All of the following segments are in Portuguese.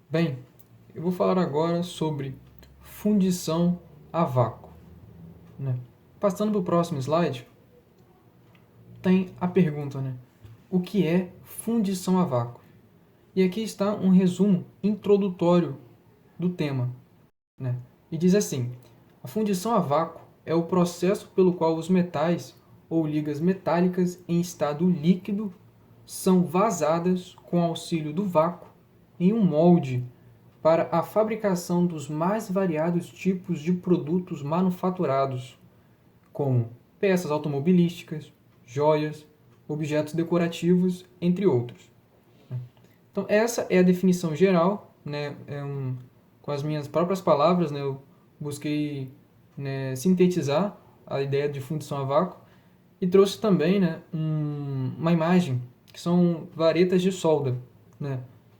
Bem, eu vou falar agora sobre fundição a vácuo, né? Passando para o próximo slide, tem a pergunta, né? O que é fundição a vácuo? E aqui está um resumo introdutório do tema, né? E diz assim: a fundição a vácuo é o processo pelo qual os metais ou ligas metálicas em estado líquido são vazadas com auxílio do vácuo em um molde para a fabricação dos mais variados tipos de produtos manufaturados, como peças automobilísticas, joias, objetos decorativos, entre outros. Então, essa é a definição geral, né? Com as minhas próprias palavras, né? Eu busquei, né, sintetizar a ideia de fundição a vácuo e trouxe também, né, uma imagem que são varetas de solda, né,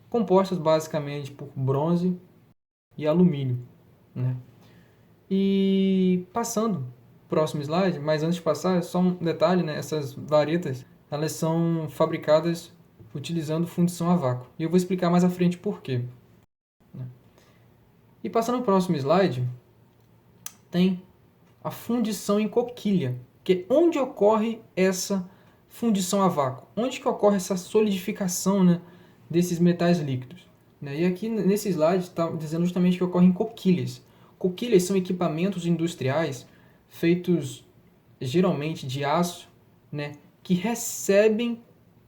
compostas basicamente por bronze e alumínio, né. E passando próximo slide, mas antes de passar, só um detalhe, né, essas varetas, elas são fabricadas utilizando fundição a vácuo. E eu vou explicar mais à frente por quê, né. E passando para o próximo slide, tem a fundição em coquilha, que é onde ocorre essa fundição a vácuo, onde que ocorre essa solidificação, né, desses metais líquidos, né? E aqui nesse slide está dizendo justamente que ocorre em coquilhas. Coquilhas são equipamentos industriais feitos geralmente de aço, né, que recebem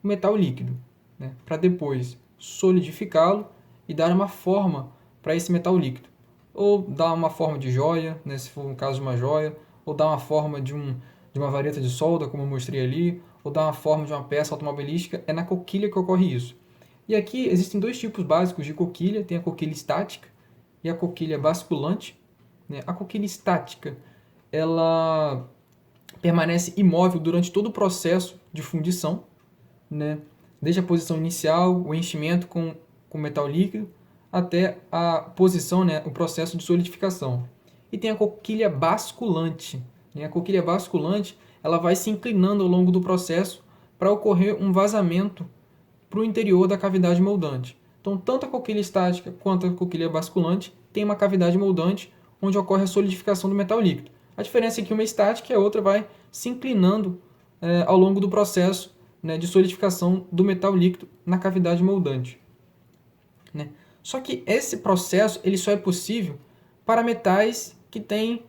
o metal líquido, né, para depois solidificá-lo e dar uma forma para esse metal líquido. Ou dar uma forma de joia, né, se for um caso de uma joia, ou dar uma forma de uma vareta de solda, como eu mostrei ali, ou dar uma forma de uma peça automobilística. É na coquilha que ocorre isso. E aqui existem dois tipos básicos de coquilha, tem a coquilha estática e a coquilha basculante, né? A coquilha estática, ela permanece imóvel durante todo o processo de fundição, né? Desde a posição inicial, o enchimento com metal líquido, até a posição, né? O processo de solidificação. E tem a coquilha basculante, né? A coquilha basculante, ela vai se inclinando ao longo do processo para ocorrer um vazamento para o interior da cavidade moldante. Então, tanto a coquilha estática quanto a coquilha basculante tem uma cavidade moldante onde ocorre a solidificação do metal líquido. A diferença é que uma é estática e a outra vai se inclinando ao longo do processo, né, de solidificação do metal líquido na cavidade moldante, né? Só que esse processo ele só é possível para metais que têm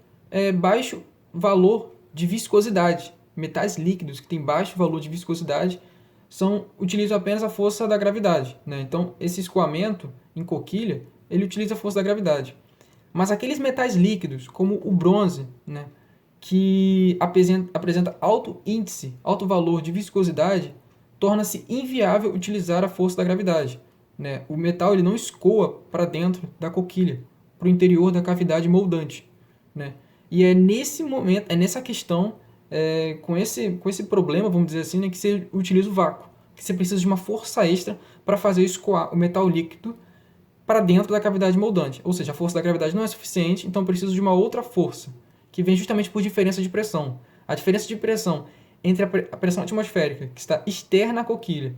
baixo valor de viscosidade. Metais líquidos que têm baixo valor de viscosidade utilizam apenas a força da gravidade, né? Então, esse escoamento em coquilha, ele utiliza a força da gravidade. Mas aqueles metais líquidos, como o bronze, né, que apresenta alto índice, alto valor de viscosidade, torna-se inviável utilizar a força da gravidade, né? O metal ele não escoa para dentro da coquilha, para o interior da cavidade moldante, né? E é nesse momento, é nessa questão, com esse problema, vamos dizer assim, né, que você utiliza o vácuo, que você precisa de uma força extra para fazer escoar o metal líquido para dentro da cavidade moldante. Ou seja, a força da gravidade não é suficiente, então preciso de uma outra força, que vem justamente por diferença de pressão. A diferença de pressão entre a pressão atmosférica, que está externa à coquilha,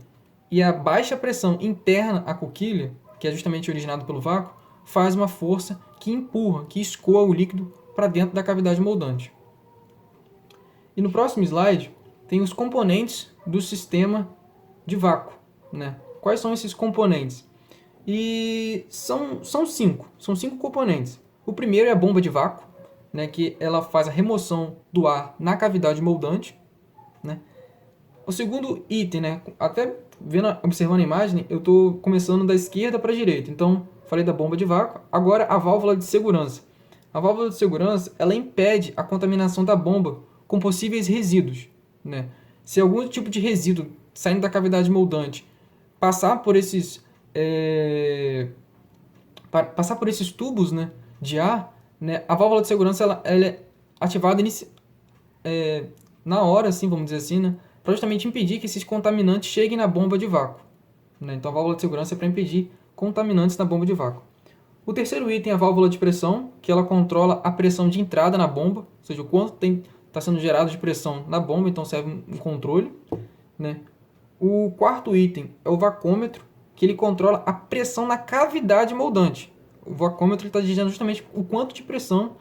e a baixa pressão interna à coquilha, que é justamente originada pelo vácuo, faz uma força que empurra, que escoa o líquido para dentro da cavidade moldante. E no próximo slide tem os componentes do sistema de vácuo, né? Quais são esses componentes? E são cinco componentes. O primeiro é a bomba de vácuo, né, que ela faz a remoção do ar na cavidade moldante, né? O segundo item, né, até observando a imagem, eu estou começando da esquerda para a direita. Então, falei da bomba de vácuo. Agora, a válvula de segurança. A válvula de segurança, ela impede a contaminação da bomba com possíveis resíduos, né? Se algum tipo de resíduo saindo da cavidade moldante passar por esses passar por esses tubos, né, de ar, né, a válvula de segurança ela é ativada na hora, assim, vamos dizer assim, né, para justamente impedir que esses contaminantes cheguem na bomba de vácuo, né? Então a válvula de segurança é para impedir contaminantes na bomba de vácuo. O terceiro item é a válvula de pressão, que ela controla a pressão de entrada na bomba, ou seja, o quanto está sendo gerado de pressão na bomba, então serve um controle, né? O quarto item é o vacômetro, que ele controla a pressão na cavidade moldante. O vacômetro está dizendo justamente o quanto de pressão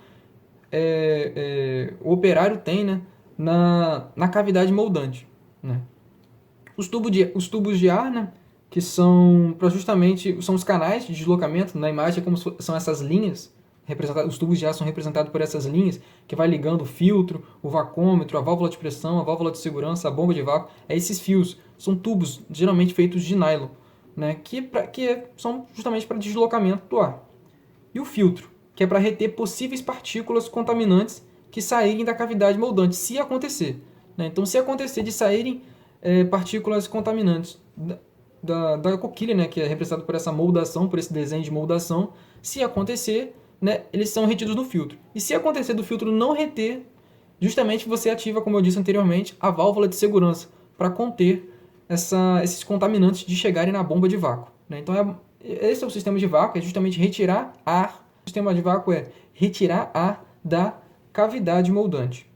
o operário tem, né, na cavidade moldante, né? Os tubos de ar, né, que são justamente são os canais de deslocamento. Na imagem como são essas linhas representadas. Os tubos de ar são representados por essas linhas que vai ligando o filtro, o vacômetro, a válvula de pressão, a válvula de segurança, a bomba de vácuo. Esses fios são tubos geralmente feitos de nylon, né, que são justamente para deslocamento do ar. E o filtro, que é para reter possíveis partículas contaminantes que saírem da cavidade moldante, se acontecer, né? Então, se acontecer de saírem partículas contaminantes da coquilha, né, que é representado por essa moldação, por esse desenho de moldação, se acontecer, né, eles são retidos no filtro. E se acontecer do filtro não reter, justamente você ativa, como eu disse anteriormente, a válvula de segurança para conter esses contaminantes de chegarem na bomba de vácuo, né? Então, esse é o sistema de vácuo, é justamente retirar ar. O sistema de vácuo é retirar ar da cavidade moldante.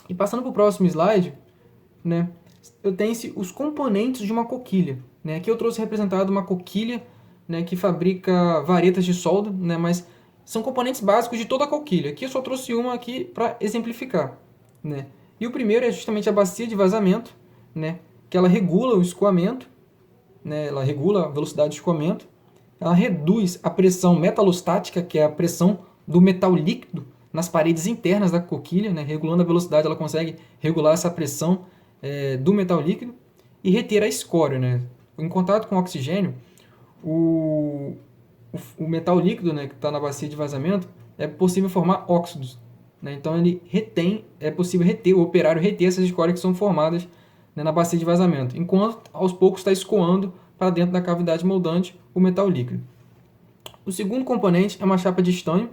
E passando para o próximo slide, né, eu tenho os componentes de uma coquilha, né? Aqui eu trouxe representado uma coquilha, né, que fabrica varetas de solda, né, mas são componentes básicos de toda a coquilha. Aqui eu só trouxe uma aqui para exemplificar, né? E o primeiro é justamente a bacia de vazamento, né, que ela regula o escoamento, né, ela regula a velocidade de escoamento, ela reduz a pressão metalostática, que é a pressão do metal líquido nas paredes internas da coquilha, né, regulando a velocidade, ela consegue regular essa pressão do metal líquido e reter a escória, né? Em contato com o oxigênio, o metal líquido, né, que está na bacia de vazamento, é possível formar óxidos, né? Então é possível o operário reter essas escórias que são formadas, né, na bacia de vazamento, enquanto aos poucos está escoando para dentro da cavidade moldante o metal líquido. O segundo componente é uma chapa de estanho,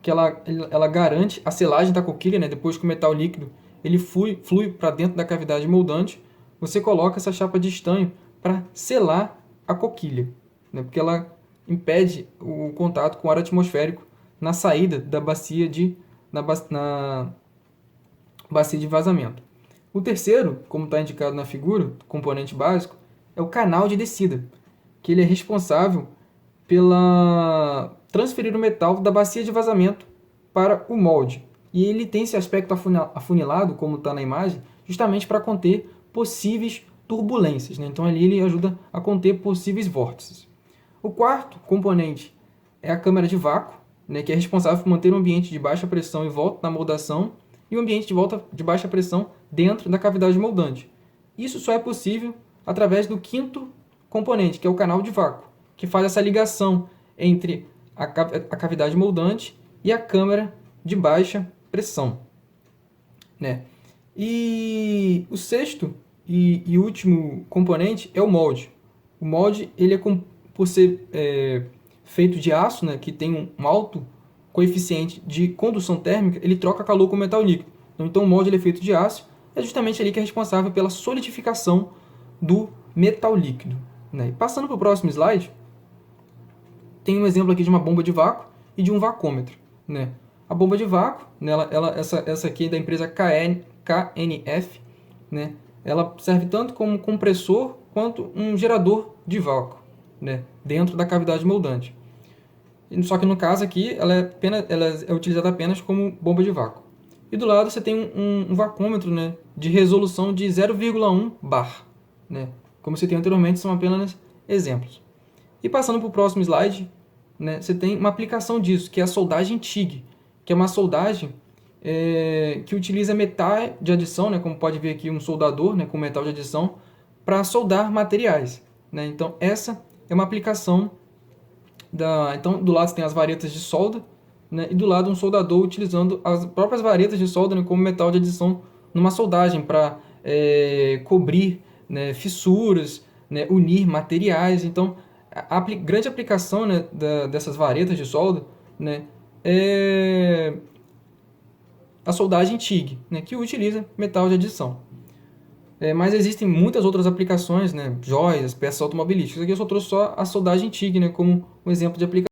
que ela garante a selagem da coquilha, né? Depois que o metal líquido ele flui para dentro da cavidade moldante, você coloca essa chapa de estanho para selar a coquilha, né? Porque ela impede o contato com o ar atmosférico na saída da bacia na bacia de vazamento. O terceiro, como está indicado na figura, componente básico, é o canal de descida, que ele é responsável pela transferir o metal da bacia de vazamento para o molde. E ele tem esse aspecto afunilado, como está na imagem, justamente para conter possíveis turbulências, né? Então ali ele ajuda a conter possíveis vórtices. O quarto componente é a câmara de vácuo, né, que é responsável por manter o ambiente de baixa pressão em volta da moldação e o ambiente de volta de baixa pressão dentro da cavidade moldante. Isso só é possível através do quinto componente, que é o canal de vácuo, que faz essa ligação entre a cavidade moldante e a câmara de baixa pressão, né? E o sexto e último componente é o molde. O molde ele por ser feito de aço, né, que tem um alto coeficiente de condução térmica, ele troca calor com o metal líquido. Então o molde ele é feito de aço, é justamente ali que é responsável pela solidificação do metal líquido, né? E passando para o próximo slide, tem um exemplo aqui de uma bomba de vácuo e de um vacômetro, né? A bomba de vácuo, né, essa aqui é da empresa KNF, né? Ela serve tanto como compressor quanto um gerador de vácuo, né, dentro da cavidade moldante. Só que no caso aqui ela é utilizada apenas como bomba de vácuo. E do lado você tem um vacômetro, né, de resolução de 0,1 bar, né? Como você tem anteriormente, são apenas exemplos. E passando para o próximo slide, né, você tem uma aplicação disso, que é a soldagem TIG, que é uma soldagem que utiliza metal de adição, né, como pode ver aqui um soldador, né, com metal de adição, para soldar materiais, né? Então essa é uma aplicação Então do lado você tem as varetas de solda, né, e do lado um soldador utilizando as próprias varetas de solda, né, como metal de adição numa soldagem para cobrir, né, fissuras, né, unir materiais. Então a grande aplicação, né, dessas varetas de solda, né, é a soldagem TIG, né, que utiliza metal de adição. Mas existem muitas outras aplicações, né, joias, peças automobilísticas. Aqui eu só trouxe a soldagem TIG, né, como um exemplo de aplicação.